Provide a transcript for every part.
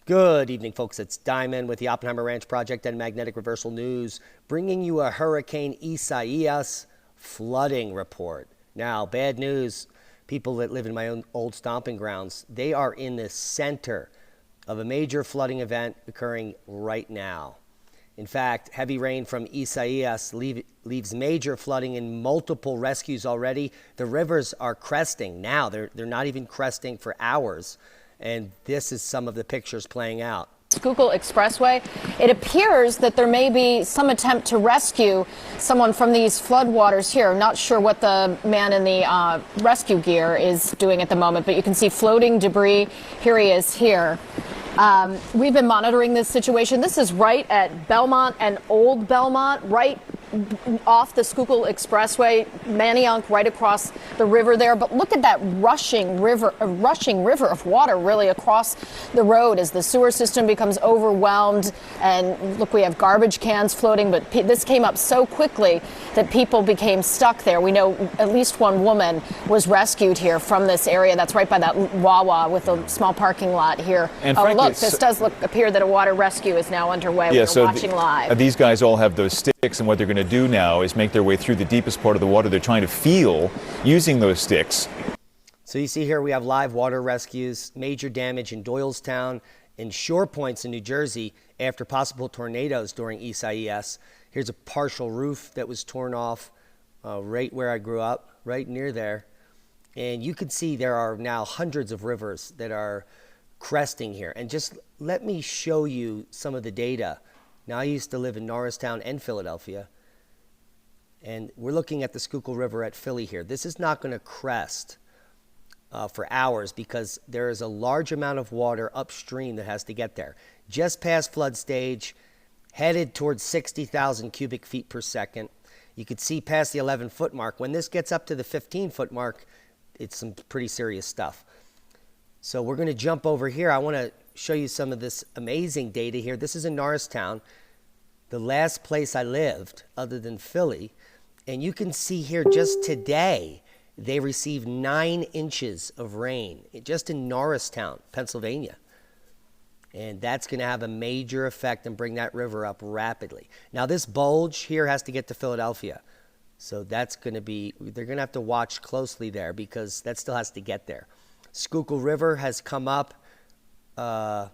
Good evening, folks. It's Diamond with the Oppenheimer Ranch Project and Magnetic Reversal News, bringing you a Hurricane Isaias flooding report. Now, bad news, people that live in my own old stomping grounds, they are in the center of a major flooding event occurring right now. In fact, heavy rain from Isaias leaves major flooding in multiple rescues already. The rivers are cresting now. They're not even cresting for hours. And this is some of the pictures playing out. Schuylkill Expressway. It appears that there may be some attempt to rescue someone from these floodwaters here. I'm not sure what the man in the rescue gear is doing at the moment, but you can see floating debris. Here he is here. We've been monitoring this situation. This is right at Belmont and Old Belmont, right off the Schuylkill Expressway, Manayunk, right across the river there. But look at that rushing river of water really across the road as the sewer system becomes overwhelmed. And look, we have garbage cans floating, but this came up so quickly that people became stuck there. We know at least one woman was rescued here from this area. That's right by that Wawa with a small parking lot here. And frankly, look, this does appear that a water rescue is now underway. Yeah, We're watching live. These guys all have those sticks, and what they're going to do now is make their way through the deepest part of the water. They're trying to feel using those sticks. So you see here we have live water rescues, major damage in Doylestown and Shore Points in New Jersey after possible tornadoes during Isaias. Here's a partial roof that was torn off right where I grew up, right near there. And you can see there are now hundreds of rivers that are cresting here. And just let me show you some of the data. Now, I used to live in Norristown and Philadelphia, and we're looking at the Schuylkill River at Philly here. This is not going to crest for hours because there is a large amount of water upstream that has to get there. Just past flood stage, headed towards 60,000 cubic feet per second. You could see past the 11-foot mark. When this gets up to the 15-foot mark, it's some pretty serious stuff. So we're going to jump over here. I want to show you some of this amazing data here. This is in Norristown, the last place I lived other than Philly. And you can see here just today, they received 9 inches of rain just in Norristown, Pennsylvania. And that's going to have a major effect and bring that river up rapidly. Now, this bulge here has to get to Philadelphia. So that's going to be, they're going to have to watch closely there because that still has to get there. Schuylkill River has come up 8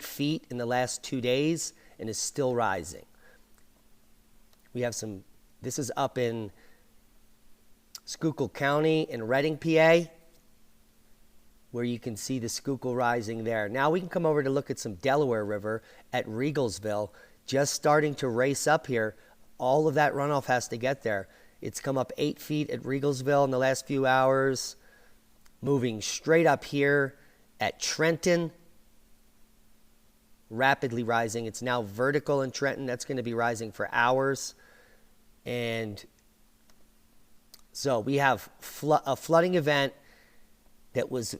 feet in the last 2 days and is still rising. We have some, this is up in Schuylkill County in Reading, PA, where you can see the Schuylkill rising there. Now we can come over to look at some Delaware River at Riegelsville, just starting to race up here. All of that runoff has to get there. It's come up 8 feet at Riegelsville in the last few hours, moving straight up here at Trenton, rapidly rising. It's now vertical in Trenton. That's going to be rising for hours. And so we have a flooding event that was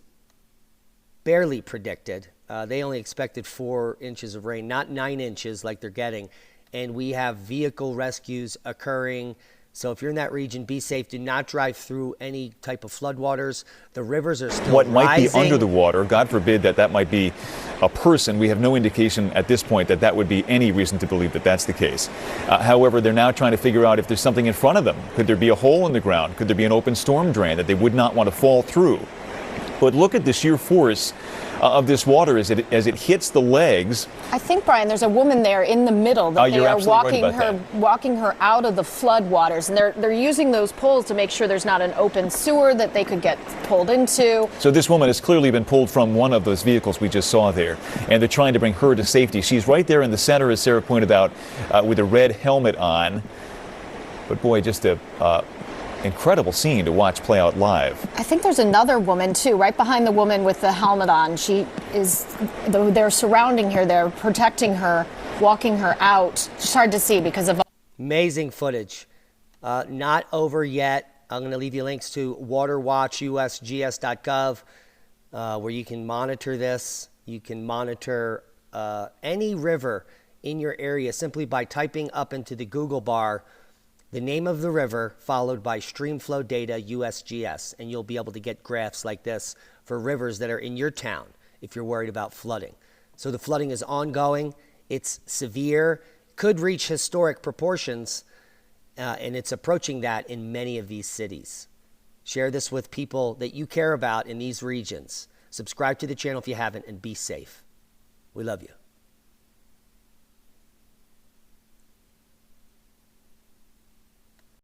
barely predicted. They only expected 4 inches of rain, not 9 inches like they're getting. And we have vehicle rescues occurring. So if you're in that region, be safe. Do not drive through any type of floodwaters. The rivers are still What rising. might be under the water, God forbid that might be a person. We have no indication at this point that would be any reason to believe that that's the case. However, they're now trying to figure out if there's something in front of them. Could there be a hole in the ground? Could there be an open storm drain that they would not want to fall through? But look at the sheer force of this water as it hits the legs. I think, Brian, there's a woman there in the middle that they are walking her out of the flood waters, and they're using those poles to make sure there's not an open sewer that they could get pulled into. So this woman has clearly been pulled from one of those vehicles we just saw there, and they're trying to bring her to safety. She's right there in the center, as Sarah pointed out, with a red helmet on. But boy, just a incredible scene to watch play out live. I think there's another woman too, right behind the woman with the helmet on. They're surrounding her, they're protecting her, walking her out. It's hard to see because of amazing footage. Not over yet. I'm going to leave you links to waterwatchusgs.gov where you can monitor this. You can monitor any river in your area simply by typing up into the Google bar the name of the river followed by Streamflow Data USGS, and you'll be able to get graphs like this for rivers that are in your town if you're worried about flooding. So the flooding is ongoing. It's severe, could reach historic proportions, and it's approaching that in many of these cities. Share this with people that you care about in these regions. Subscribe to the channel if you haven't, and be safe. We love you.